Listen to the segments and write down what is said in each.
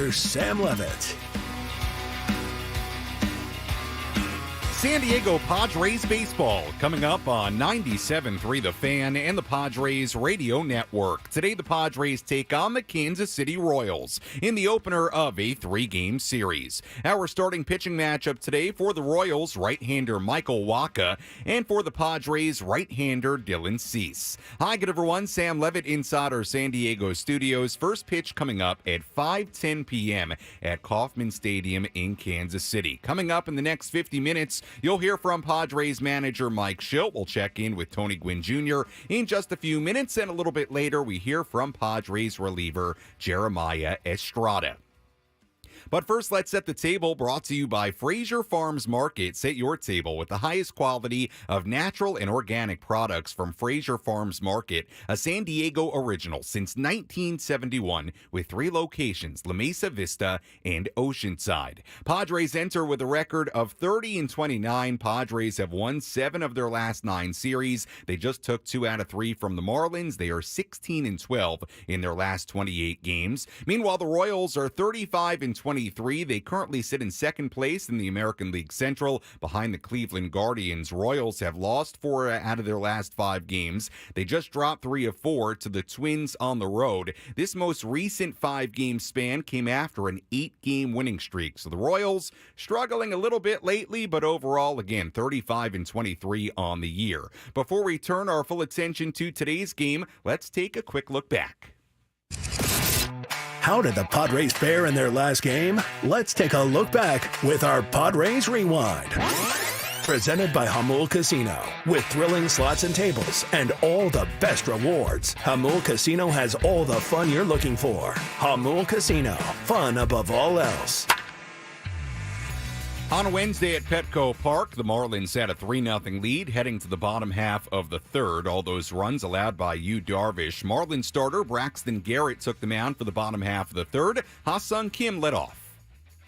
here's Sam Levitt. San Diego Padres baseball coming up on 97.3 The Fan and the Padres Radio Network. Today, the Padres take on the Kansas City Royals in the opener of a 3-game series. Our starting pitching matchup today for the Royals, right-hander Michael Wacha, and for the Padres, right-hander Dylan Cease. Hi, good everyone. Sam Levitt inside our San Diego studios. First pitch coming up at 5:10 p.m. at Kauffman Stadium in Kansas City. Coming up in the next 50 minutes, you'll hear from Padres manager Mike Shildt. We'll check in with Tony Gwynn Jr. in just a few minutes, and a little bit later we hear from Padres reliever Jeremiah Estrada. But first, let's set the table, brought to you by Fraser Farms Market. Set your table with the highest quality of natural and organic products from Fraser Farms Market, a San Diego original since 1971 with 3 locations, La Mesa Vista and Oceanside. Padres enter with a record of 30-29. Padres have won 7 of their last 9 series. They just took 2 out of 3 from the Marlins. They are 16-12 in their last 28 games. Meanwhile, the Royals are 35-23. They currently sit in second place in the American League Central behind the Cleveland Guardians. Royals have lost 4 out of their last 5 games. They just dropped 3 of 4 to the Twins on the road. This most recent 5-game span came after an 8-game winning streak. So the Royals struggling a little bit lately, but overall, again, 35-23 on the year. Before we turn our full attention to today's game, let's take a quick look back. How did the Padres fare in their last game? Let's take a look back with our Padres Rewind. Presented by Hamul Casino. With thrilling slots and tables and all the best rewards, Hamul Casino has all the fun you're looking for. Hamul Casino. Fun above all else. On Wednesday at Petco Park, the Marlins had a 3-0 lead heading to the bottom half of the third. All those runs allowed by Yu Darvish. Marlins starter Braxton Garrett took the mound for the bottom half of the third. Ha-Sung Kim led off.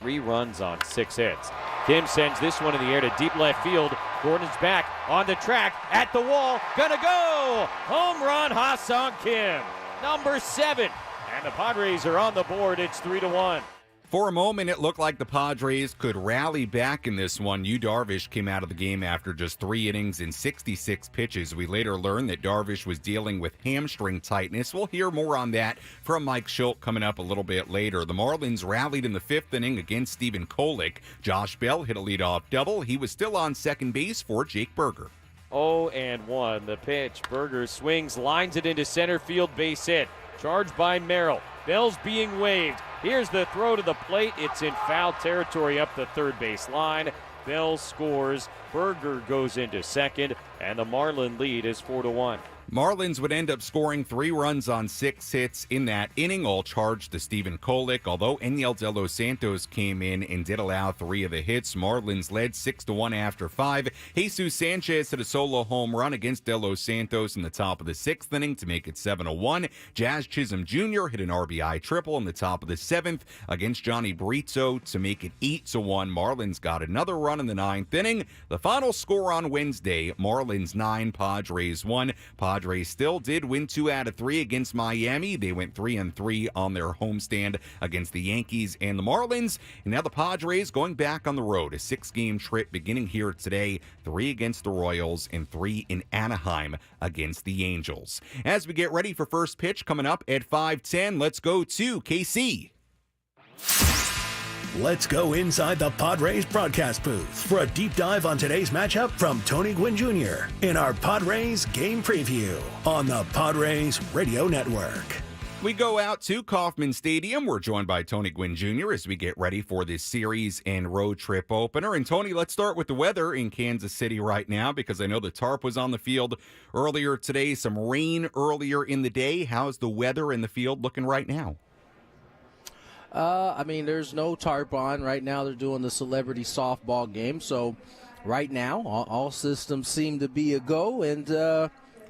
3 runs on 6 hits. Kim sends this one in the air to deep left field. Gordon's back on the track at the wall. Gonna go! Home run, Ha-Sung Kim. Number 7. And the Padres are on the board. It's 3-1. For a moment, it looked like the Padres could rally back in this one. Yu Darvish came out of the game after just 3 innings and 66 pitches. We later learned that Darvish was dealing with hamstring tightness. We'll hear more on that from Mike Shildt coming up a little bit later. The Marlins rallied in the 5th inning against Stephen Kolek. Josh Bell hit a leadoff double. He was still on second base for Jake Berger. 0-1. The pitch. Berger swings, lines it into center field, base hit. Charged by Merrill. Bell's being waved. Here's the throw to the plate. It's in foul territory up the third base line. Bell scores. Berger goes into second, and the Marlin lead is 4-1. Marlins would end up scoring 3 runs on 6 hits in that inning, all charged to Stephen Kolek. Although Enyel De Los Santos came in and did allow 3 of the hits, Marlins led 6-1 after 5. Jesus Sanchez hit a solo home run against De Los Santos in the top of the 6th inning to make it 7-1. Jazz Chisholm Jr. hit an RBI triple in the top of the 7th against Johnny Brito to make it 8-1. Marlins got another run in the 9th inning. The final score on Wednesday, Marlins 9, Padres 1. Padres still did win 2 out of 3 against Miami. They went 3-3 on their homestand against the Yankees and the Marlins. And now the Padres going back on the road. A 6-game trip beginning here today. 3 against the Royals and 3 in Anaheim against the Angels. As we get ready for first pitch coming up at 5:10, let's go to KC. Let's go inside the Padres broadcast booth for a deep dive on today's matchup from Tony Gwynn Jr. in our Padres game preview on the Padres Radio Network. We go out to Kauffman Stadium. We're joined by Tony Gwynn Jr. as we get ready for this series and road trip opener. And Tony, let's start with the weather in Kansas City right now, because I know the tarp was on the field earlier today, some rain earlier in the day. How's the weather in the field looking right now? There's no tarp on right now. They're doing the celebrity softball game. So right now, all systems seem to be a go. And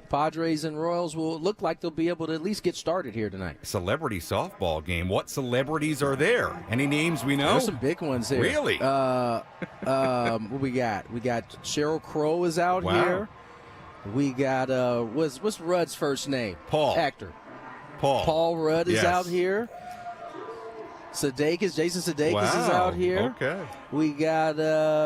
Padres and Royals will look like they'll be able to at least get started here tonight. Celebrity softball game. What celebrities are there? Any names we know? There's some big ones here. Really? What we got? We got Sheryl Crow is out here. We got, what's Rudd's first name? Paul. Actor. Paul Rudd is out here. Jason Sudeikis is out here. Okay. We got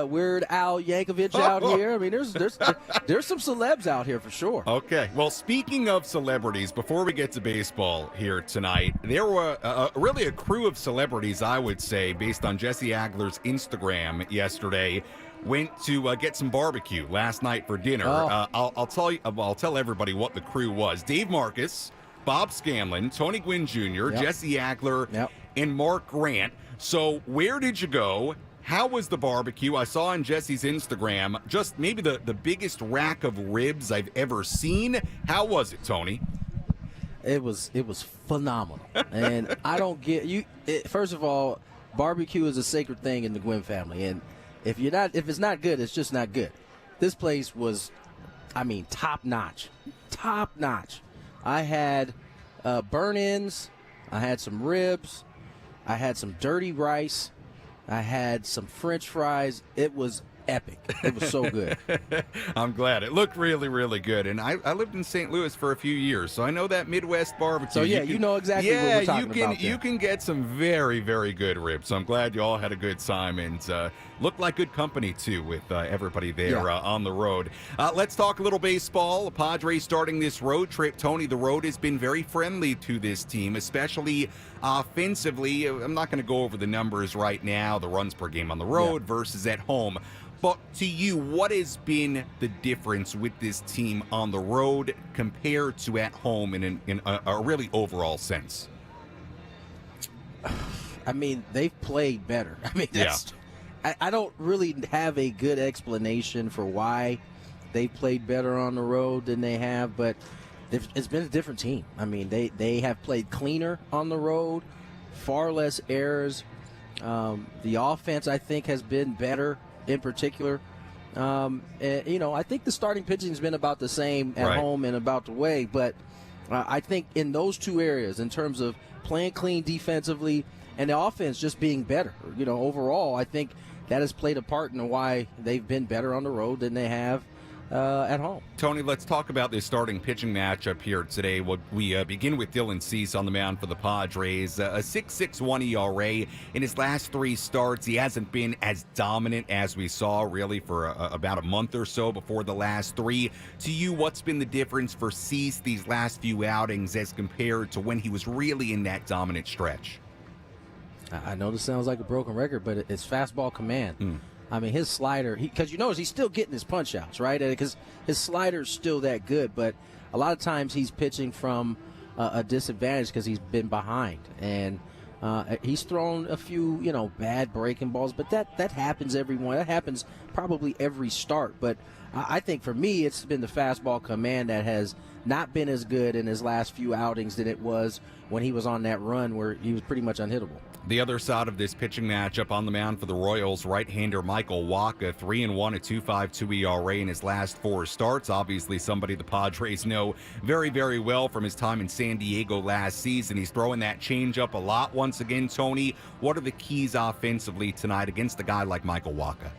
Weird Al Yankovic out here. I mean, there's some celebs out here for sure. Okay. Well, speaking of celebrities, before we get to baseball here tonight, there were really a crew of celebrities, I would say, based on Jesse Agler's Instagram yesterday. Went to get some barbecue last night for dinner. I'll tell everybody what the crew was. Dave Marcus, Bob Scanlon, Tony Gwynn Jr., Jesse Agler, and Mark Grant. So where did you go? How was the barbecue? I saw on Jesse's Instagram just maybe the biggest rack of ribs I've ever seen. How was it, Tony? It was phenomenal. And I don't get you. First of all, barbecue is a sacred thing in the Gwynn family. And if it's not good, it's just not good. This place was, top notch. Top notch. I had burn-ins. I had some ribs. I had some dirty rice. I had some French fries. It was epic. It was so good. I'm glad. It looked really, really good. And I lived in St. Louis for a few years, so I know that Midwest barbecue. So, you know exactly what we're talking about there. You can get some very, very good ribs. So I'm glad you all had a good time and looked like good company, too, with everybody there on the road. Let's talk a little baseball. The Padres starting this road trip. Tony, the road has been very friendly to this team, especially offensively. I'm not going to go over the numbers right now, the runs per game on the road versus at home. But to you, what has been the difference with this team on the road compared to at home in a really overall sense? They've played better. I don't really have a good explanation for why they played better on the road than they have, but it's been a different team. They have played cleaner on the road, far less errors. The offense, I think, has been better in particular. I think the starting pitching has been about the same at home and about the way, but I think in those two areas, in terms of playing clean defensively and the offense just being better, overall, I think that has played a part in why they've been better on the road than they have at home. Tony, let's talk about this starting pitching matchup here today. We begin with Dylan Cease on the mound for the Padres. A 6.61 ERA. In his last three starts, he hasn't been as dominant as we saw really for about a month or so before the last three. To you, what's been the difference for Cease these last few outings as compared to when he was really in that dominant stretch? I know this sounds like a broken record, but it's fastball command. His slider, because you notice he's still getting his punch outs, right? Because his slider's still that good, but a lot of times he's pitching from a disadvantage because he's been behind. And he's thrown a few, bad breaking balls, but that happens that happens probably every start. But I think for me, it's been the fastball command that has not been as good in his last few outings than it was when he was on that run where he was pretty much unhittable. The other side of this pitching matchup on the mound for the Royals, right-hander Michael Wacha, 3-1, a 2.52 ERA in his last four starts. Obviously somebody the Padres know very, very well from his time in San Diego last season. He's throwing that changeup a lot once again. Tony, what are the keys offensively tonight against a guy like Michael Wacha?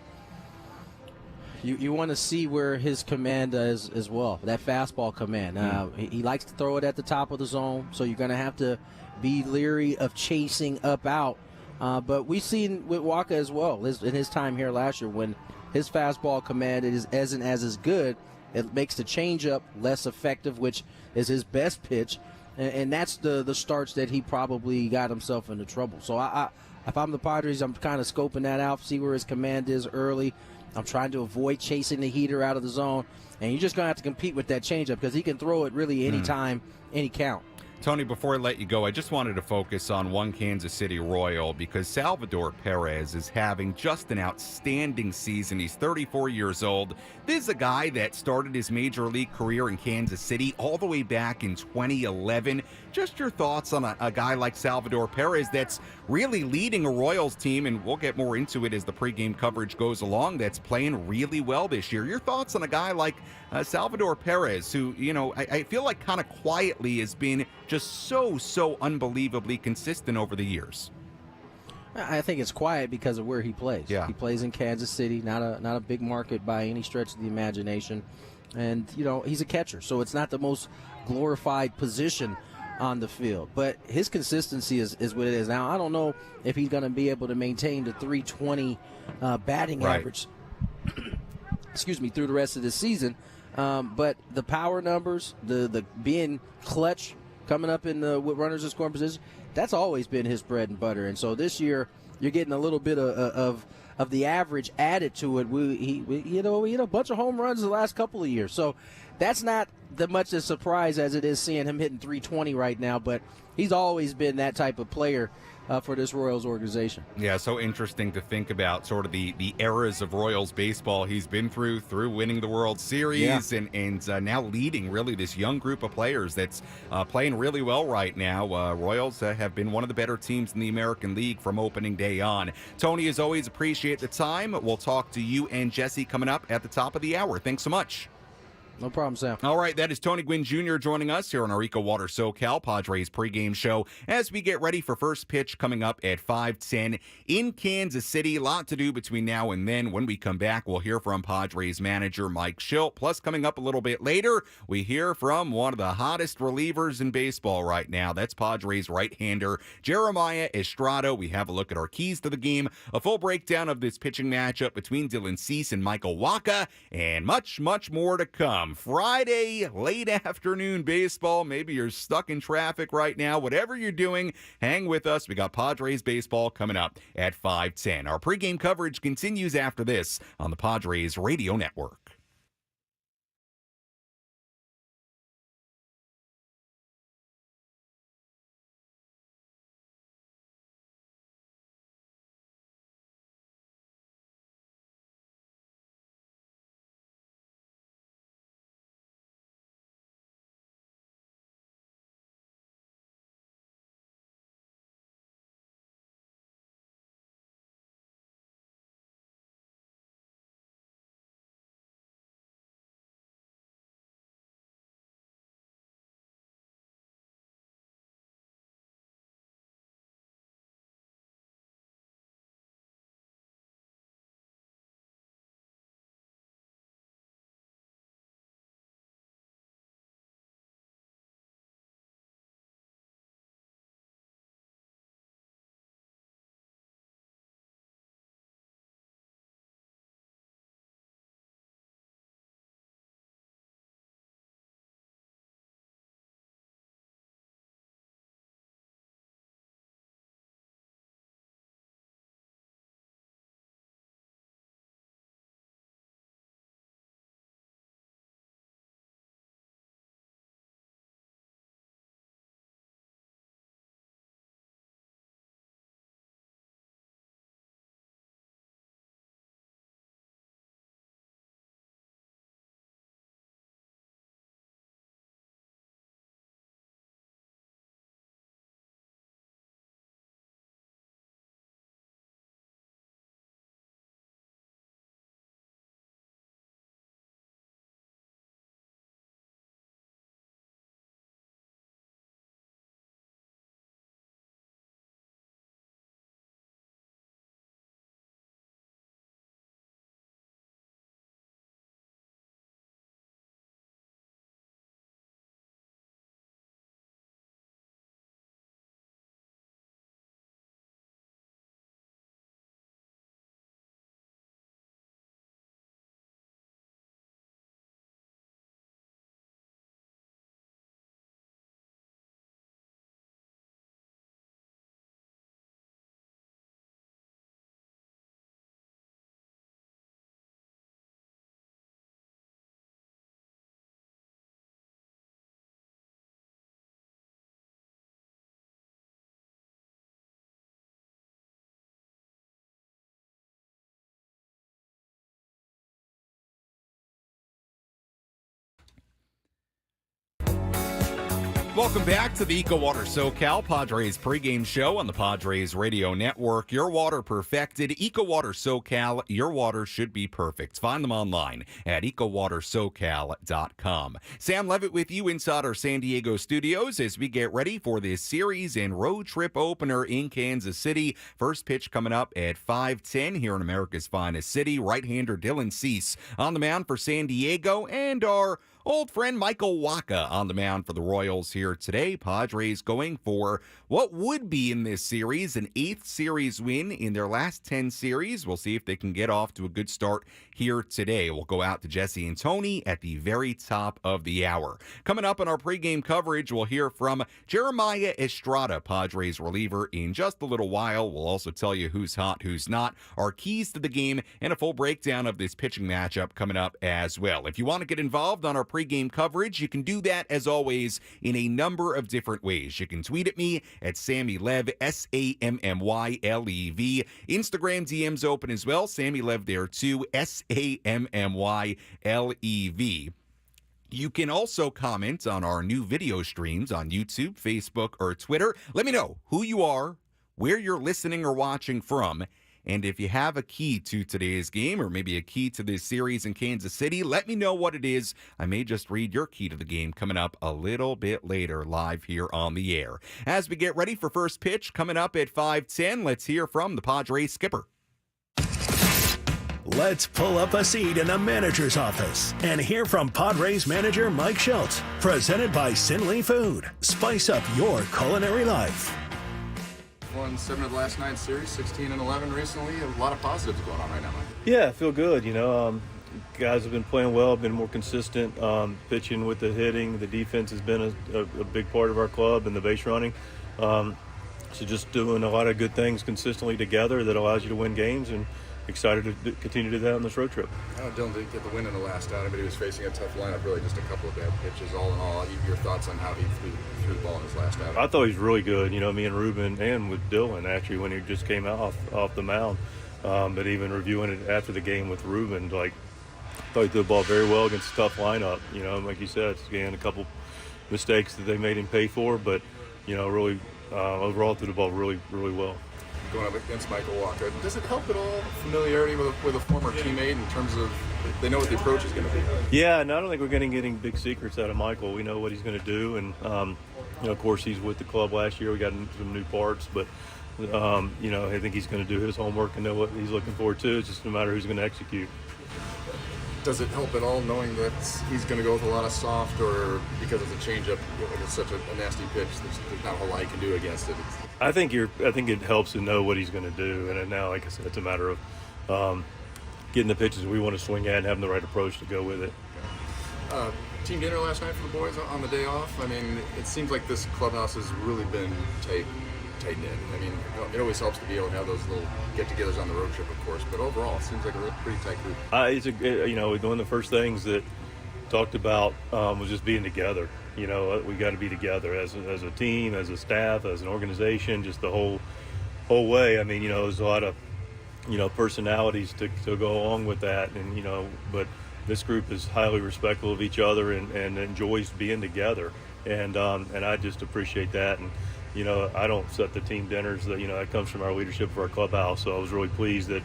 You want to see where his command is as well, that fastball command. He likes to throw it at the top of the zone, so you're going to have to be leery of chasing up out. But we've seen with Wacha as well in his time here last year when his fastball command isn't as good. It makes the changeup less effective, which is his best pitch, and that's the starts that he probably got himself into trouble. So if I'm the Padres, I'm kind of scoping that out, see where his command is early. I'm trying to avoid chasing the heater out of the zone, and you're just going to have to compete with that changeup because he can throw it really any time, any count. Tony, before I let you go, I just wanted to focus on one Kansas City Royal because Salvador Perez is having just an outstanding season. He's 34 years old. This is a guy that started his major league career in Kansas City all the way back in 2011. Just your thoughts on a guy like Salvador Perez that's really leading a Royals team, and we'll get more into it as the pregame coverage goes along, that's playing really well this year. Your thoughts on a guy like Salvador Perez, who, I feel like kind of quietly has been just so unbelievably consistent over the years. I think it's quiet because of where he plays. Yeah. He plays in Kansas City, not a big market by any stretch of the imagination. And, he's a catcher, so it's not the most glorified position on the field. But his consistency is what it is. Now, I don't know if he's going to be able to maintain the 320 batting average excuse me, through the rest of the season. But the power numbers, the being clutch, coming up in with runners in scoring position, that's always been his bread and butter. And so this year, you're getting a little bit of the average added to it. He had a bunch of home runs the last couple of years. So that's not that much a surprise as it is seeing him hitting 320 right now. But he's always been that type of player for this Royals organization. Yeah, so interesting to think about sort of the eras of Royals baseball he's been through winning the World Series and now leading really this young group of players that's playing really well right now. Royals have been one of the better teams in the American League from opening day on. Tony, as always, appreciate the time. We'll talk to you and Jesse coming up at the top of the hour. Thanks so much. No problem, Sam. All right, that is Tony Gwynn Jr. joining us here on our EcoWater SoCal Padres pregame show as we get ready for first pitch coming up at 5:10 in Kansas City. A lot to do between now and then. When we come back, we'll hear from Padres manager Mike Schilt. Plus, coming up a little bit later, we hear from one of the hottest relievers in baseball right now. That's Padres right-hander Jeremiah Estrada. We have a look at our keys to the game, a full breakdown of this pitching matchup between Dylan Cease and Michael Wacha, and much, much more to come. Friday, late afternoon baseball. Maybe you're stuck in traffic right now. Whatever you're doing, hang with us. We got Padres baseball coming up at 5:10. Our pregame coverage continues after this on the Padres Radio Network. Welcome back to the EcoWater SoCal Padres pregame show on the Padres Radio Network. Your water perfected. EcoWater SoCal, your water should be perfect. Find them online at EcoWaterSoCal.com. Sam Levitt with you inside our San Diego studios as we get ready for this series and road trip opener in Kansas City. First pitch coming up at 5:10 here in America's finest city. Right-hander Dylan Cease on the mound for San Diego, and our Old friend Michael Wacha on the mound for the Royals here today. Padres going for what would be in this series an 8th series win in their last 10 series. We'll see if they can get off to a good start here today. We'll go out to Jesse and Tony at the very top of the hour. Coming up in our pregame coverage, we'll hear from Jeremiah Estrada, Padres reliever, in just a little while. We'll also tell you who's hot, who's not, our keys to the game, and a full breakdown of this pitching matchup coming up as well. If you want to get involved on our pregame coverage, you can do that, as always, in a number of different ways. You can tweet at me at Sammy Lev, SammyLev. Instagram DM's open as well. Sammy Lev there too, SammyLev. You can also comment on our new video streams on YouTube, Facebook, or Twitter. Let me know who you are, where you're listening or watching from, and if you have a key to today's game or maybe a key to this series in Kansas City, let me know what it is. I may just read your key to the game coming up a little bit later live here on the air. As we get ready for first pitch coming up at 5:10, let's hear from the Padres skipper. Let's pull up a seat in the manager's office and hear from Padres manager Mike Schultz. Presented by Sinley Food. Spice up your culinary life. Won 7 of the last 9 series, 16-11 recently. A lot of positives going on right now, Mike. Yeah, I feel good. Guys have been playing well, been more consistent, pitching with the hitting. The defense has been a big part of our club, and the base running. So just doing a lot of good things consistently together that allows you to win games, and excited to continue to do that on this road trip. Dylan didn't get the win in the last outing, but he was facing a tough lineup, really just a couple of bad pitches. All in all, your thoughts on how he threw the ball in his last outing? I thought he was really good. Me and Ruben, and with Dylan, actually, when he just came out off the mound. But even reviewing it after the game with Ruben, I thought he threw the ball very well against a tough lineup. Like you said, again, a couple mistakes that they made him pay for, but, really overall threw the ball really, really well. Going up against Michael Wacha, does it help at all, familiarity with a former teammate in terms of they know what the approach is going to be? Yeah, and I don't think we're getting big secrets out of Michael. We know what he's going to do, and of course he's with the club last year. We got some new parts, but I think he's going to do his homework and know what he's looking forward to. It's just no matter who's going to execute. Does it help at all knowing that he's going to go with a lot of soft, or because it's a changeup, it's such a nasty pitch, there's not a whole lot you can do against it? I think it helps to know what he's going to do, and now, like I said, it's a matter of getting the pitches we want to swing at and having the right approach to go with it. Team dinner last night for the boys on the day off. I mean, it seems like this clubhouse has really been tight-knit. I mean, it always helps to be able to have those little get-togethers on the road trip, of course, but overall, it seems like a pretty tight group. One of the first things that talked about was just being together. We got to be together as a team, as a staff, as an organization, just the whole way. I mean, there's a lot of personalities to go along with that, and but this group is highly respectful of each other and enjoys being together, and I just appreciate that. And I don't set the team dinners. That comes from our leadership of our clubhouse. So I was really pleased that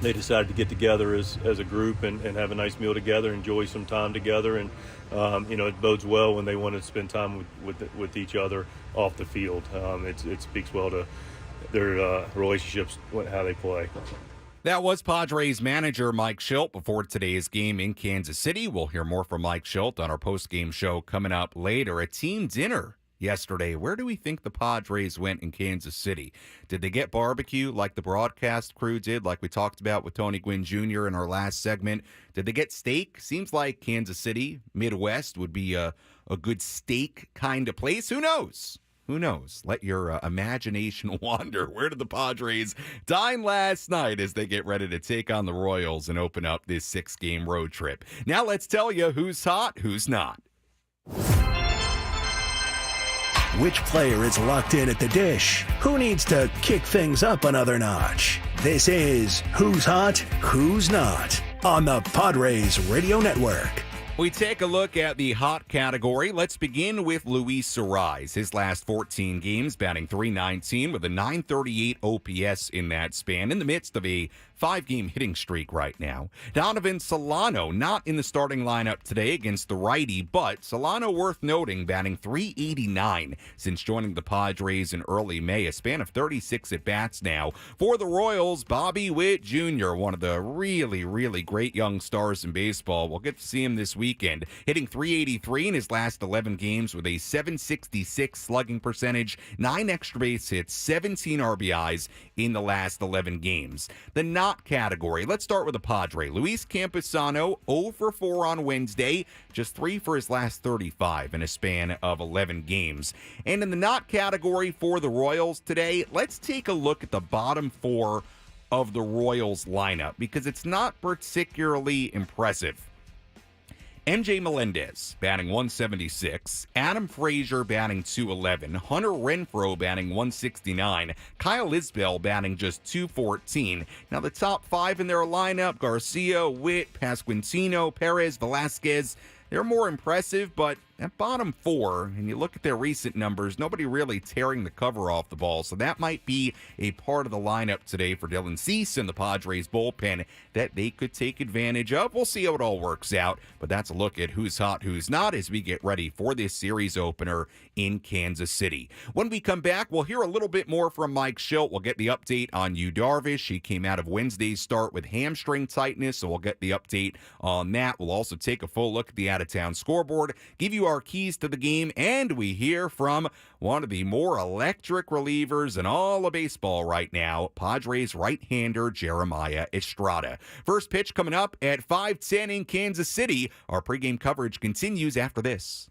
they decided to get together as a group and have a nice meal together, enjoy some time together, and it bodes well when they want to spend time with each other off the field. It speaks well to their relationships, how they play. That was Padres manager Mike Schultz before today's game in Kansas City. We'll hear more from Mike Schultz on our post-game show coming up later. A team dinner yesterday. Where do we think the Padres went in Kansas City? Did they get barbecue like the broadcast crew did, like we talked about with Tony Gwynn Jr. in our last segment? Did they get steak? Seems like Kansas City, Midwest, would be a good steak kind of place. Who knows? Who knows? Let your imagination wander. Where did the Padres dine last night as they get ready to take on the Royals and open up this 6-game road trip? Now let's tell you who's hot, who's not. Which player is locked in at the dish? Who needs to kick things up another notch? This is Who's Hot, Who's Not on the Padres Radio Network. We take a look at the hot category. Let's begin with Luis Arraez. His last 14 games, batting .319 with a .938 OPS in that span, in the midst of a 5-game hitting streak right now. Donovan Solano not in the starting lineup today against the righty, but Solano worth noting, batting .389 since joining the Padres in early May, a span of 36 at-bats now. For the Royals, Bobby Witt Jr., one of the really, really great young stars in baseball. We'll get to see him this weekend, hitting .383 in his last 11 games with a .766 slugging percentage, 9 extra base hits, 17 RBIs in the last 11 games. The not category, let's start with the Padre. Luis Campusano, 0 for 4 on Wednesday, just 3 for his last 35 in a span of 11 games. And in the not category for the Royals today, let's take a look at the bottom 4 of the Royals lineup because it's not particularly impressive. MJ Melendez batting .176, Adam Frazier batting .211, Hunter Renfroe batting .169, Kyle Isbell batting just .214. Now the top 5 in their lineup, Garcia, Witt, Pasquantino, Perez, Velasquez, they're more impressive, but at bottom 4, and you look at their recent numbers, nobody really tearing the cover off the ball. So that might be a part of the lineup today for Dylan Cease and the Padres bullpen that they could take advantage of. We'll see how it all works out, but that's a look at who's hot, who's not as we get ready for this series opener in Kansas City. When we come back, we'll hear a little bit more from Mike Schilt. We'll get the update on Yu Darvish. He came out of Wednesday's start with hamstring tightness, so we'll get the update on that. We'll also take a full look at the out-of-town scoreboard, give you our keys to the game, and we hear from one of the more electric relievers in all of baseball right now, Padres right-hander Jeremiah Estrada. First pitch coming up at 5:10 in Kansas City. Our pregame coverage continues after this.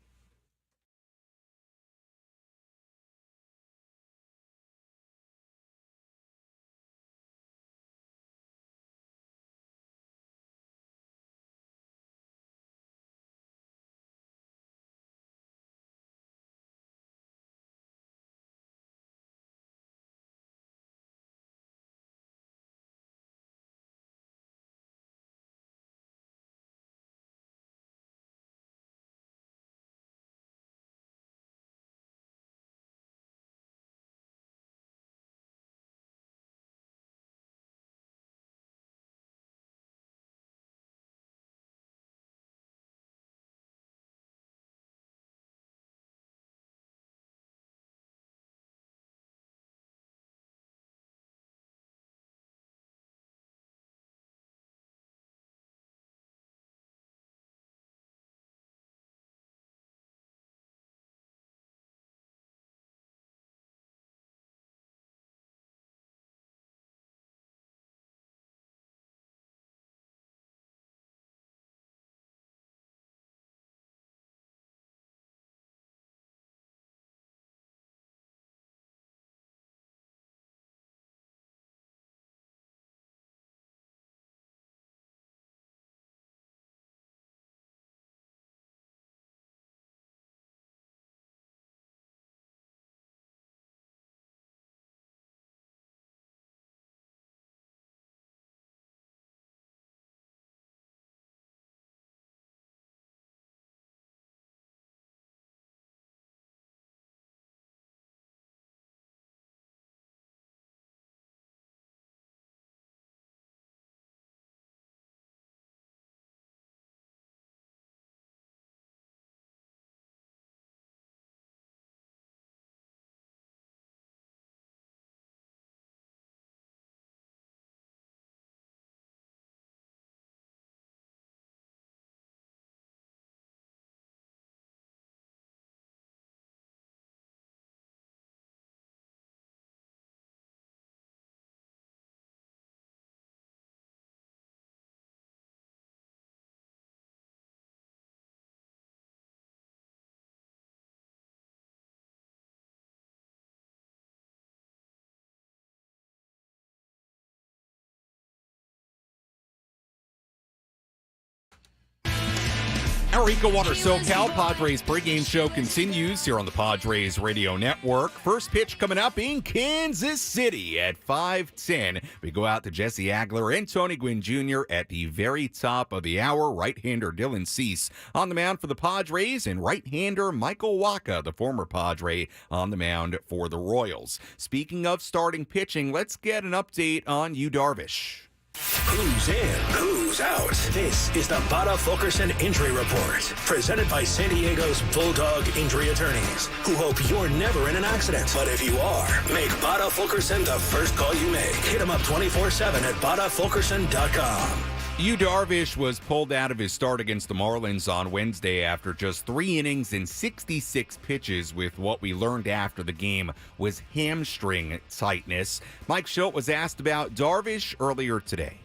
Our EcoWater SoCal Padres pregame show continues here on the Padres Radio Network. First pitch coming up in Kansas City at 5:10. We go out to Jesse Agler and Tony Gwynn Jr. at the very top of the hour. Right-hander Dylan Cease on the mound for the Padres, and right-hander Michael Wacha, the former Padre, on the mound for the Royals. Speaking of starting pitching, let's get an update on Yu Darvish. Who's in? Who's out? This is the Bada Fulkerson Injury Report, presented by San Diego's Bulldog Injury Attorneys, who hope you're never in an accident. But if you are, make Bada Fulkerson the first call you make. Hit them up 24/7 at badafulkerson.com. Yu Darvish was pulled out of his start against the Marlins on Wednesday after just 3 innings and 66 pitches with what we learned after the game was hamstring tightness. Mike Schilt was asked about Darvish earlier today.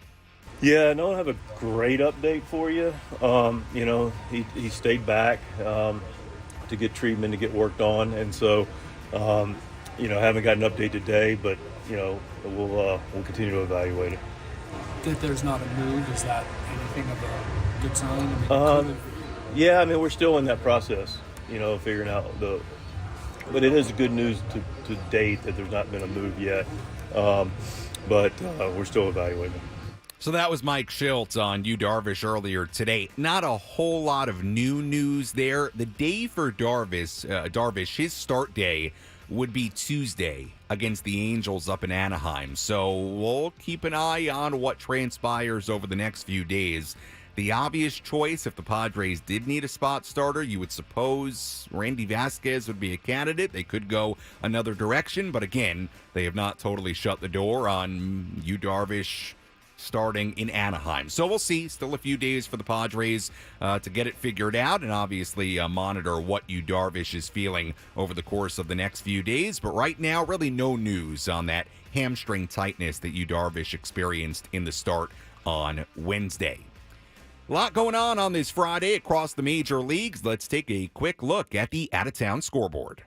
Yeah, I don't have a great update for you. He stayed back to get treatment, to get worked on, and so haven't got an update today, but we'll continue to evaluate it. That there's not a move, is that anything of a good sign? Yeah, we're still in that process, figuring out but it is good news to date that there's not been a move yet, but we're still evaluating. So that was Mike Schilt on Yu Darvish earlier today. Not a whole lot of new news there. The day for Darvish, his start day would be Tuesday against the Angels up in Anaheim. So we'll keep an eye on what transpires over the next few days. The obvious choice, if the Padres did need a spot starter, you would suppose Randy Vasquez would be a candidate. They could go another direction, but again, they have not totally shut the door on Yu Darvish starting in Anaheim. So we'll see. Still a few days for the Padres to get it figured out and obviously monitor what Yu Darvish is feeling over the course of the next few days. But right now, really no news on that hamstring tightness that Yu Darvish experienced in the start on Wednesday. A lot going on this Friday across the major leagues. Let's take a quick look at the out-of-town scoreboard.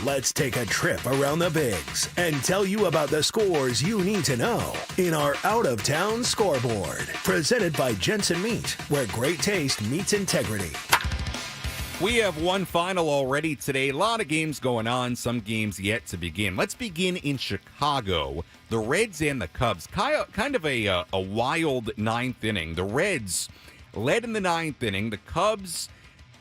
Let's take a trip around the Bigs and tell you about the scores you need to know in our out-of-town scoreboard. Presented by Jensen Meat, where great taste meets integrity. We have one final already today. A lot of games going on, some games yet to begin. Let's begin in Chicago. The Reds and the Cubs, kind of a wild ninth inning. The Reds led in the ninth inning. The Cubs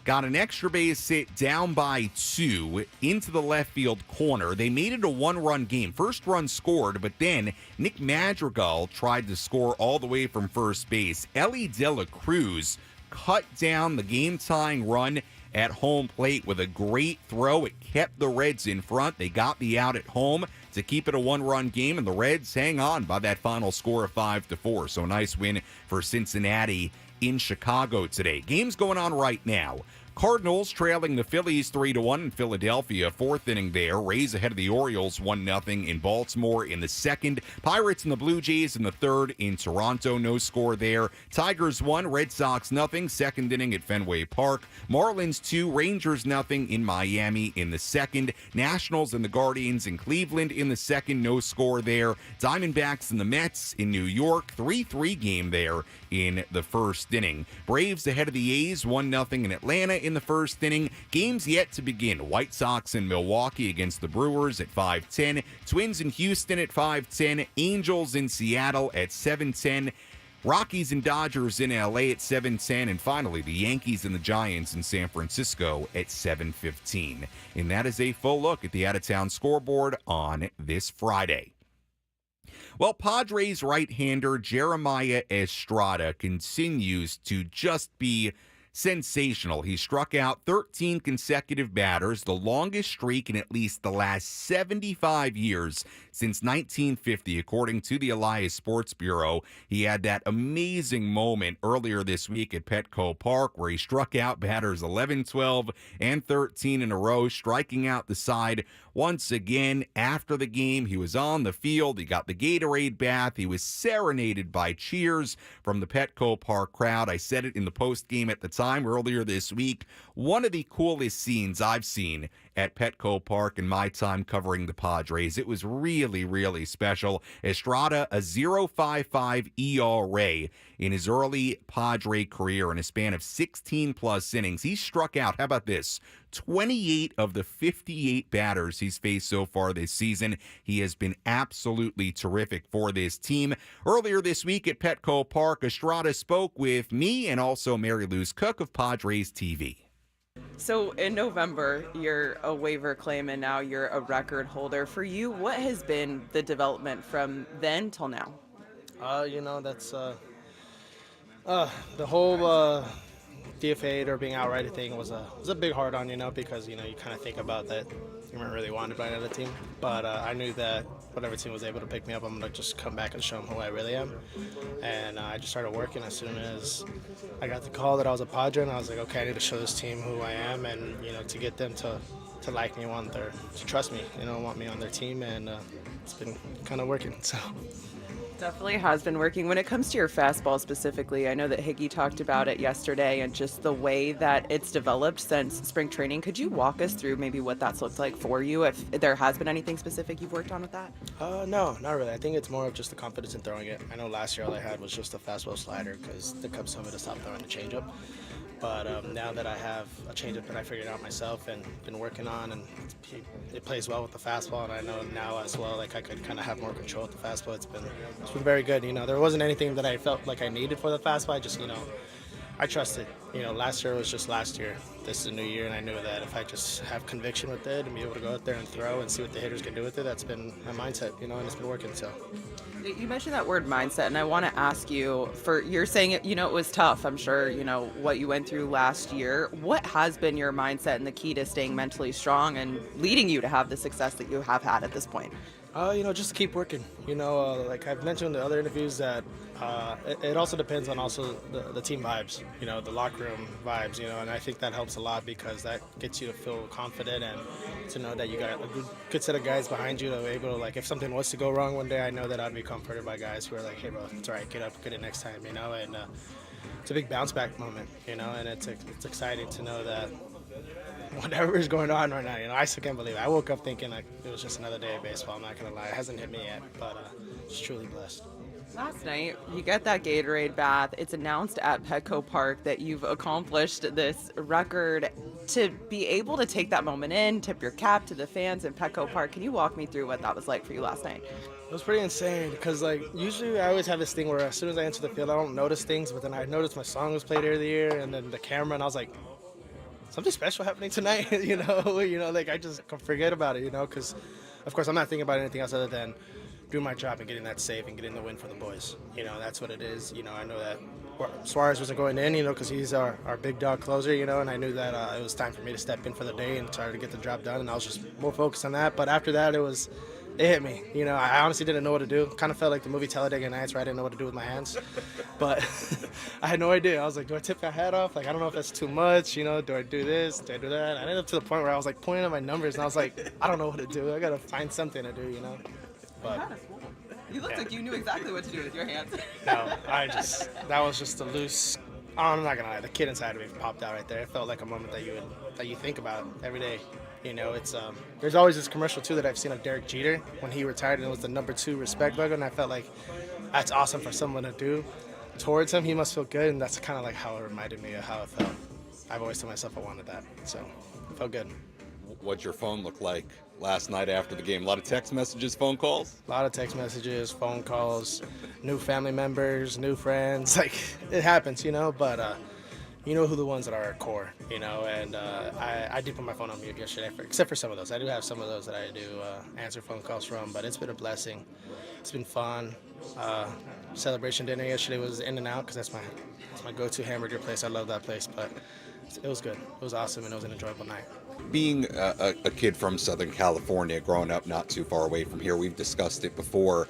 got an extra base hit down by 2 into the left field corner. They made it a 1-run game. First run scored, but then Nick Madrigal tried to score all the way from first base. Ellie De La Cruz cut down the game-tying run at home plate with a great throw. It kept the Reds in front. They got the out at home to keep it a 1-run game, and the Reds hang on by that final score of 5-4. So a nice win for Cincinnati in Chicago today. Games going on right now. Cardinals trailing the Phillies 3-1 in Philadelphia. 4th inning there. Rays ahead of the Orioles 1-0 in Baltimore in the 2nd. Pirates and the Blue Jays in the 3rd in Toronto. No score there. Tigers 1, Red Sox 0. 2nd inning at Fenway Park. Marlins 2, Rangers 0 in Miami in the 2nd. Nationals and the Guardians in Cleveland in the 2nd. No score there. Diamondbacks and the Mets in New York. 3-3 game there in the 1st inning. Braves ahead of the A's 1-0 in Atlanta in the 1st inning. Games yet to begin. White Sox in Milwaukee against the Brewers at 5:10. Twins in Houston at 5:10. Angels in Seattle at 7:10. Rockies and Dodgers in LA at 7:10. And finally, the Yankees and the Giants in San Francisco at 7:15. And that is a full look at the out-of-town scoreboard on this Friday. Well, Padres right-hander Jeremiah Estrada continues to just be sensational. He struck out 13 consecutive batters, the longest streak in at least the last 75 years since 1950, according to the Elias Sports Bureau. He had that amazing moment earlier this week at Petco Park where he struck out batters 11, 12, and 13 in a row, striking out the side once again. After the game, he was on the field. He got the Gatorade bath. He was serenaded by cheers from the Petco Park crowd. I said it in the post-game at the time earlier this week. One of the coolest scenes I've seen at Petco Park in my time covering the Padres. It was really, really special. Estrada, a 0.55 ERA in his early Padre career in a span of 16-plus innings. He struck out, how about this, 28 of the 58 batters he's faced so far this season. He has been absolutely terrific for this team. Earlier this week at Petco Park, Estrada spoke with me and also Mary Louise Cook of Padres TV. So in November, you're a waiver claim and now you're a record holder. For you, what has been the development from then till now? That's the whole DFA or being outrighted thing was a big hard on, because you kind of think about that you weren't really wanted by another team, but I knew that whatever team was able to pick me up, I'm gonna just come back and show them who I really am, and I just started working as soon as I got the call that I was a Padre, and I was like, okay, I need to show this team who I am, and to get them to like me, to trust me, want me on their team, and it's been kind of working. So. Definitely has been working. When it comes to your fastball specifically, I know that Higgy talked about it yesterday and just the way that it's developed since spring training. Could you walk us through maybe what that's looked like for you, if there has been anything specific you've worked on with that? No, not really. I think it's more of just the confidence in throwing it. I know last year all I had was just a fastball slider because the Cubs told me to stop throwing the changeup. But now that I have a changeup that I figured out myself and been working on, and it plays well with the fastball, and I know now as well, like I could kind of have more control with the fastball. It's been very good. There wasn't anything that I felt like I needed for the fastball. I just I trusted. Last year was just last year. This is a new year, and I knew that if I just have conviction with it and be able to go out there and throw and see what the hitters can do with it, that's been my mindset. And it's been working. So. You mentioned that word mindset, and I want to ask you, you're saying it, it was tough. I'm sure, what you went through last year. What has been your mindset and the key to staying mentally strong and leading you to have the success that you have had at this point? Just keep working. Like I've mentioned in the other interviews that it also depends on the team vibes, the locker room vibes, and I think that helps a lot because that gets you to feel confident and to know that you got a good set of guys behind you that are able to, like, if something was to go wrong one day, I know that I'd be comforted by guys who are like, hey, bro, it's all right, get up, get it next time, and it's a big bounce back moment, and it's exciting to know that whatever is going on right now, I still can't believe it. I woke up thinking like it was just another day of baseball. I'm not going to lie. It hasn't hit me yet, but just truly blessed. Last night, you get that Gatorade bath. It's announced at Petco Park that you've accomplished this record. To be able to take that moment in, tip your cap to the fans in Petco Park, can you walk me through what that was like for you last night? It was pretty insane because, like, usually I always have this thing where as soon as I enter the field, I don't notice things, but then I noticed my song was played earlier and then the camera, and I was like, something special happening tonight, like I just forget about it, because of course I'm not thinking about anything else other than doing my job and getting that save and getting the win for the boys. That's what it is. I know that Suarez wasn't going in, because he's our big dog closer, and I knew that it was time for me to step in for the day and try to get the job done, and I was just more focused on that. But after that, it hit me. I honestly didn't know what to do. Kind of felt like the movie Talladega Nights, where I didn't know what to do with my hands. But I had no idea. I was like, do I tip my hat off? Like, I don't know if that's too much. Do I do this? Do I do that? I ended up to the point where I was like pointing at my numbers, and I was like, I don't know what to do. I got to find something to do, But you looked like you knew exactly what to do with your hands. No, that was just a loose. I'm not gonna lie. The kid inside of me popped out right there. It felt like a moment that you think about every day. It's there's always this commercial too that I've seen of Derek Jeter when he retired, and it was the number 2 respect logo, and I felt like that's awesome for someone to do towards him. He must feel good, and that's kind of like how it reminded me of how it felt. I've always told myself I wanted that, so it felt good. What'd your phone look like last night after the game? A lot of text messages, phone calls? A lot of text messages, phone calls, new family members, new friends. Like, it happens, but you know who the ones that are at core, and I did put my phone on mute yesterday, except for some of those. I do have some of those that I do answer phone calls from, but it's been a blessing. It's been fun. Celebration dinner yesterday was In-N-Out because that's my go-to hamburger place. I love that place, but it was good. It was awesome, and it was an enjoyable night. Being a kid from Southern California, growing up not too far away from here, we've discussed it before.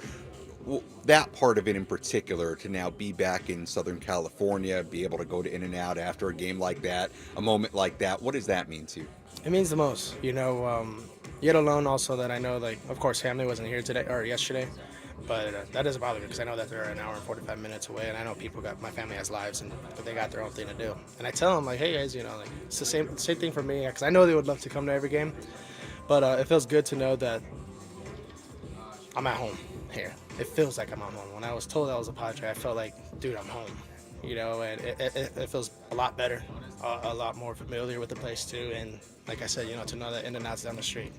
That part of it in particular, to now be back in Southern California, be able to go to In-N-Out after a game like that, a moment like that, what does that mean to you? It means the most, yet alone also that I know, like, of course, family wasn't here today or yesterday, but that doesn't bother me because I know that they're an hour and 45 minutes away, and I know my family has lives, but they got their own thing to do. And I tell them, like, hey, guys, like, it's the same thing for me because I know they would love to come to every game, but it feels good to know that I'm at home here. It feels like I'm at home. When I was told I was a Padre, I felt like, dude, I'm home. And it feels a lot better, a lot more familiar with the place too. And like I said, to know that In-N-Out's down the street.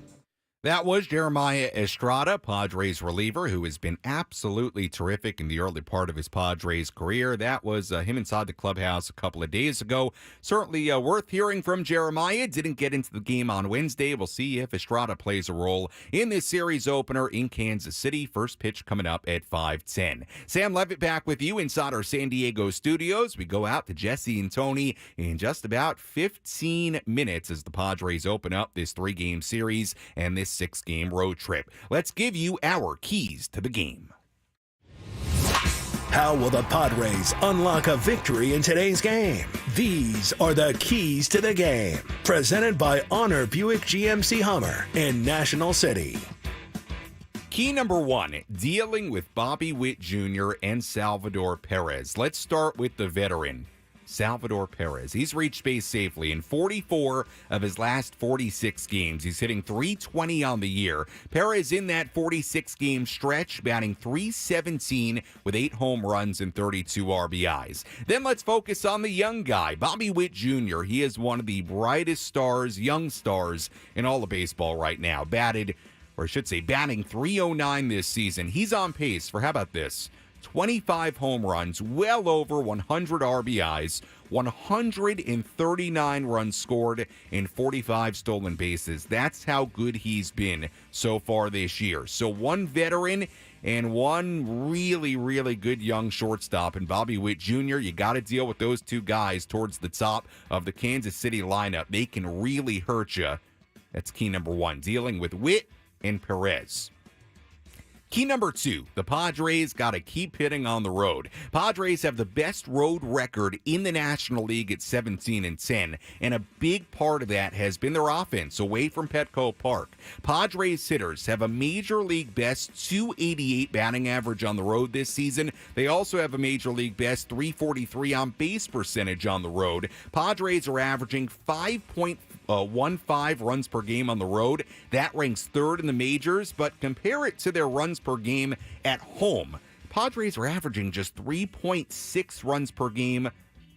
That was Jeremiah Estrada, Padres reliever, who has been absolutely terrific in the early part of his Padres career. That was him inside the clubhouse a couple of days ago. Certainly worth hearing from Jeremiah. Didn't get into the game on Wednesday. We'll see if Estrada plays a role in this series opener in Kansas City. First pitch coming up at 5:10. Sam Levitt back with you inside our San Diego studios. We go out to Jesse and Tony in just about 15 minutes as the Padres open up this 3-game series and this 6-game road trip. Let's give you our keys to the game. How will the Padres unlock a victory in today's game? These are the keys to the game. Presented by Honor Buick GMC Hummer in National City. Key number 1, dealing with Bobby Witt Jr. and Salvador Perez. Let's start with the veteran, Salvador Perez. He's reached base safely in 44 of his last 46 games. He's hitting .320 on the year. Perez in that 46-game stretch, batting .317 with 8 home runs and 32 RBIs. Then let's focus on the young guy, Bobby Witt Jr. He is one of the brightest stars, young stars in all of baseball right now. Batting .309 this season. He's on pace for, how about this, 25 home runs, well over 100 RBIs, 139 runs scored, and 45 stolen bases. That's how good he's been so far this year. So one veteran and one really, really good young shortstop in Bobby Witt Jr. You got to deal with those two guys towards the top of the Kansas City lineup. They can really hurt you. That's key number 1, dealing with Witt and Perez. Key number 2, the Padres got to keep hitting on the road. Padres have the best road record in the National League at 17-10, and a big part of that has been their offense away from Petco Park. Padres hitters have a Major League best .288 batting average on the road this season. They also have a Major League best .343 on base percentage on the road. Padres are averaging 5.15 runs per game on the road. That ranks 3rd in the majors, but compare it to their runs per game at home. Padres are averaging just 3.6 runs per game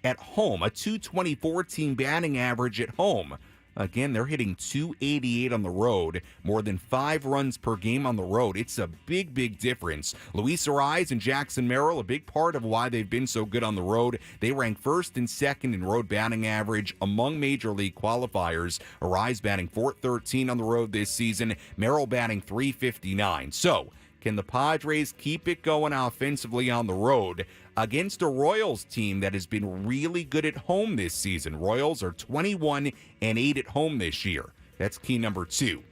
at home, a .224 team batting average at home. Again, they're hitting .288 on the road, more than 5 runs per game on the road. It's a big, big difference. Luis Ariz and Jackson Merrill, a big part of why they've been so good on the road. They rank 1st and 2nd in road batting average among Major League qualifiers. Ariz batting .413 on the road this season, Merrill batting .359. So, can the Padres keep it going offensively on the road against a Royals team that has been really good at home this season? Royals are 21-8 at home this year. That's key number 2.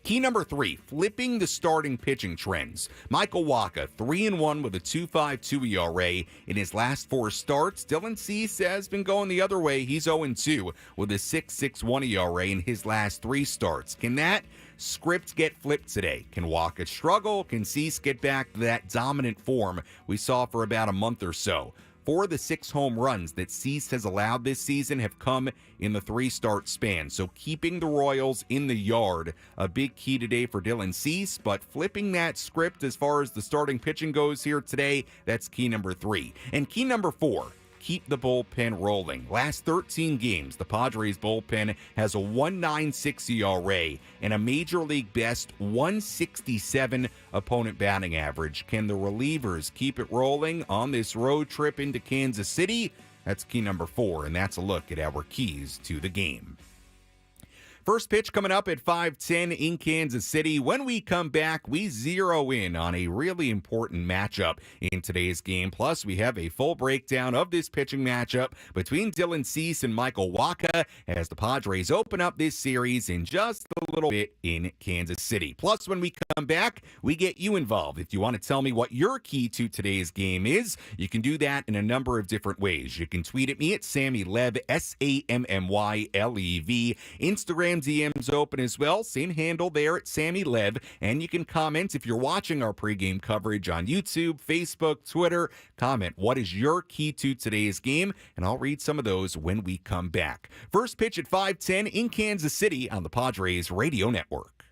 Key number 3, flipping the starting pitching trends. Michael Wacha, 3-1 with a 2.52 ERA in his last 4 starts. Dylan Cease has been going the other way. He's 0-2 with a 6.61 ERA in his last 3 starts. Can that script get flipped today? Can Wacha struggle? Can Cease get back to that dominant form we saw for about a month or so? 4 of the 6 home runs that Cease has allowed this season have come in the 3-start span. So keeping the Royals in the yard, a big key today for Dylan Cease. But flipping that script as far as the starting pitching goes here today, that's key number 3. And key number 4, keep the bullpen rolling. Last 13 games, the Padres bullpen has a 1.96 ERA and a Major League best 167 opponent batting average. Can the relievers keep it rolling on this road trip into Kansas City? That's key number 4, and that's a look at our keys to the game. First pitch coming up at 5:10 in Kansas City. When we come back, we zero in on a really important matchup in today's game. Plus, we have a full breakdown of this pitching matchup between Dylan Cease and Michael Wacha as the Padres open up this series in just a little bit in Kansas City. Plus, when we come back, we get you involved. If you want to tell me what your key to today's game is, you can do that in a number of different ways. You can tweet at me at SammyLev, SammyLev. Instagram DM's open as well. Same handle there at Sammy Lev. And you can comment if you're watching our pregame coverage on YouTube, Facebook, Twitter. Comment, what is your key to today's game? And I'll read some of those when we come back. First pitch at 5:10 in Kansas City on the Padres Radio Network.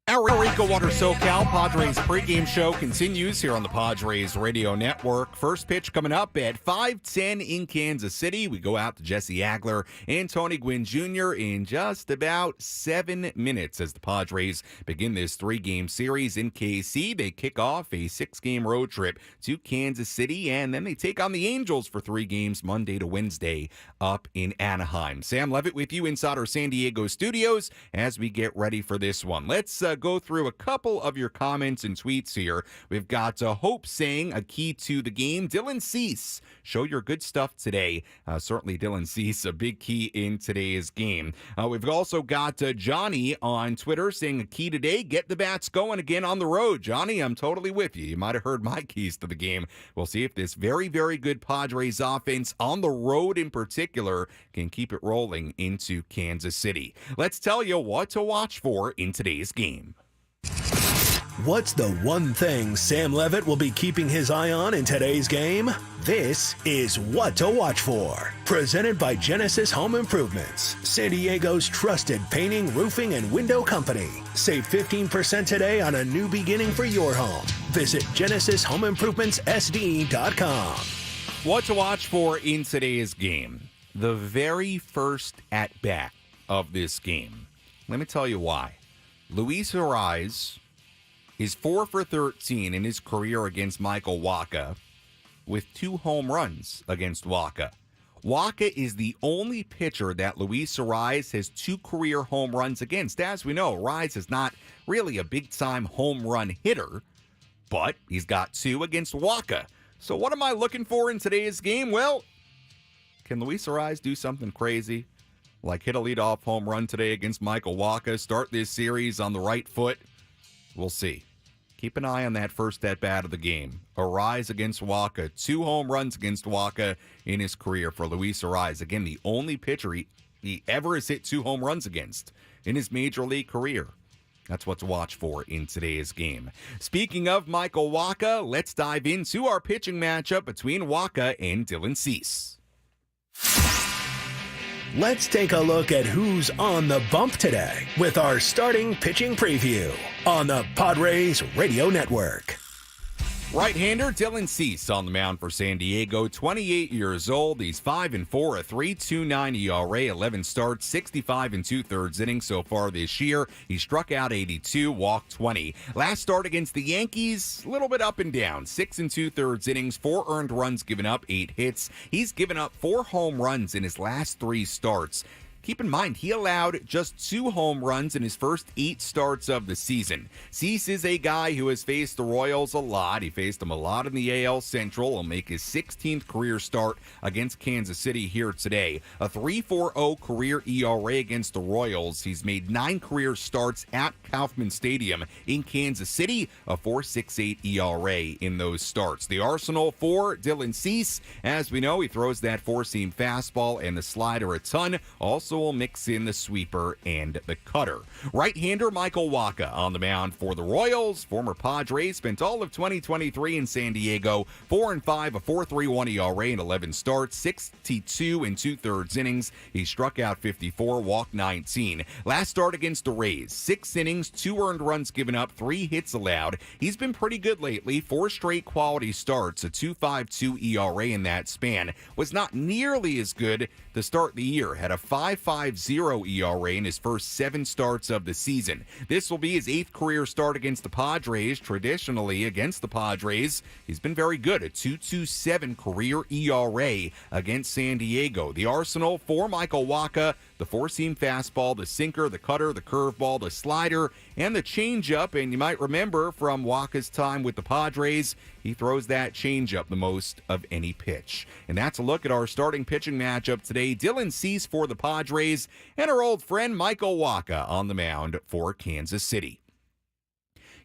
Our EcoWater SoCal Padres pregame show continues here on the Padres Radio Network. First pitch coming up at 5:10 in Kansas City. We go out to Jesse Agler and Tony Gwynn Jr. in just about 7 minutes as the Padres begin this 3-game series in KC. They kick off a 6-game road trip to Kansas City, and then they take on the Angels for 3 games Monday to Wednesday up in Anaheim. Sam Levitt with you inside our San Diego studios as we get ready for this one. Let's go through a couple of your comments and tweets here. We've got Hope saying a key to the game. Dylan Cease, show your good stuff today. Certainly Dylan Cease, a big key in today's game. We've also got Johnny on Twitter saying a key today, get the bats going again on the road. Johnny, I'm totally with you. You might have heard my keys to the game. We'll see if this very, very good Padres offense on the road in particular can keep it rolling into Kansas City. Let's tell you what to watch for in today's game. What's the one thing Sam Levitt will be keeping his eye on in today's game? This is What to Watch For. Presented by Genesis Home Improvements, San Diego's trusted painting, roofing, and window company. Save 15% today on a new beginning for your home. Visit GenesisHomeImprovementsSD.com. What to watch for in today's game. The very first at-bat of this game. Let me tell you why. Luis Arraez is 4 for 13 in his career against Michael Wacha with 2 home runs against Wacha. Wacha is the only pitcher that Luis Arraez has 2 career home runs against. As we know, Arraez is not really a big-time home run hitter, but he's got 2 against Wacha. So what am I looking for in today's game? Well, can Luis Arraez do something crazy? Like hit a leadoff home run today against Michael Wacha, start this series on the right foot? We'll see. Keep an eye on that first at-bat of the game. Arraez against Wacha. 2 home runs against Wacha in his career for Luis Arraez. Again, the only pitcher he ever has hit 2 home runs against in his major league career. That's what to watch for in today's game. Speaking of Michael Wacha, let's dive into our pitching matchup between Wacha and Dylan Cease. Let's take a look at who's on the bump today with our starting pitching preview on the Padres Radio Network. Right-hander Dylan Cease on the mound for San Diego, 28 years old. He's 5-4, a 3.29 ERA, 11 starts, 65 2/3 innings so far this year. He struck out 82, walked 20. Last start against the Yankees, a little bit up and down. 6 2/3 innings, 4 earned runs given up, 8 hits. He's given up 4 home runs in his last 3 starts. Keep in mind, he allowed just 2 home runs in his first 8 starts of the season. Cease is a guy who has faced the Royals a lot. He faced them a lot in the AL Central. He'll make his 16th career start against Kansas City here today. A 3.40 career ERA against the Royals. He's made 9 career starts at Kauffman Stadium in Kansas City. A 4.68 ERA in those starts. The arsenal for Dylan Cease, as we know, he throws that 4-seam fastball and the slider a ton. Also will mix in the sweeper and the cutter. Right-hander Michael Wacha on the mound for the Royals. Former Padres, spent all of 2023 in San Diego. 4-5, a 4.31 ERA in 11 starts, 62 2/3 innings. He struck out 54, walked 19. Last start against the Rays, 6 innings, 2 earned runs given up, 3 hits allowed. He's been pretty good lately. 4 straight quality starts, a 2.52 ERA in that span. Was not nearly as good to start the year. Had a 5.50 ERA in his first 7 starts of the season. This will be his 8th career start against the Padres. Traditionally, against the Padres, he's been very good. A 2.27 career ERA against San Diego. The arsenal for Michael Wacha: the 4-seam fastball, the sinker, the cutter, the curveball, the slider, and the changeup. And you might remember from Wacha's time with the Padres, he throws that changeup the most of any pitch. And that's a look at our starting pitching matchup today. Dylan Cease for the Padres and our old friend Michael Wacha on the mound for Kansas City.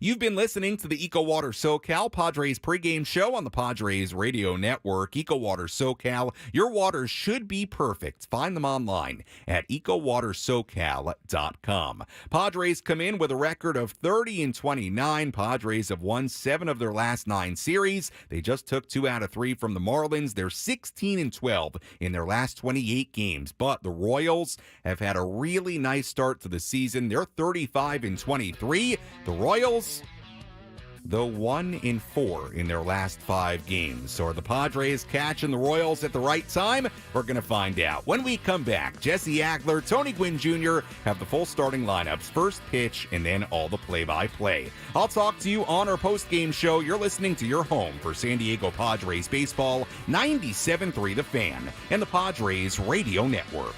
You've been listening to the EcoWater SoCal Padres pregame show on the Padres Radio Network. EcoWater SoCal, your waters should be perfect. Find them online at EcoWaterSoCal.com. Padres come in with a record of 30-29. Padres have won 7 of their last 9 series. They just took 2 out of 3 from the Marlins. They're 16-12 in their last 28 games. But the Royals have had a really nice start to the season. They're 35-23. The Royals, though 1-4 in their last 5 games. So are the Padres catching the Royals at the right time? We're going to find out. When we come back, Jesse Agler, Tony Gwynn Jr. have the full starting lineups, first pitch, and then all the play-by-play. I'll talk to you on our post-game show. You're listening to your home for San Diego Padres baseball, 97.3 The Fan, and the Padres Radio Network.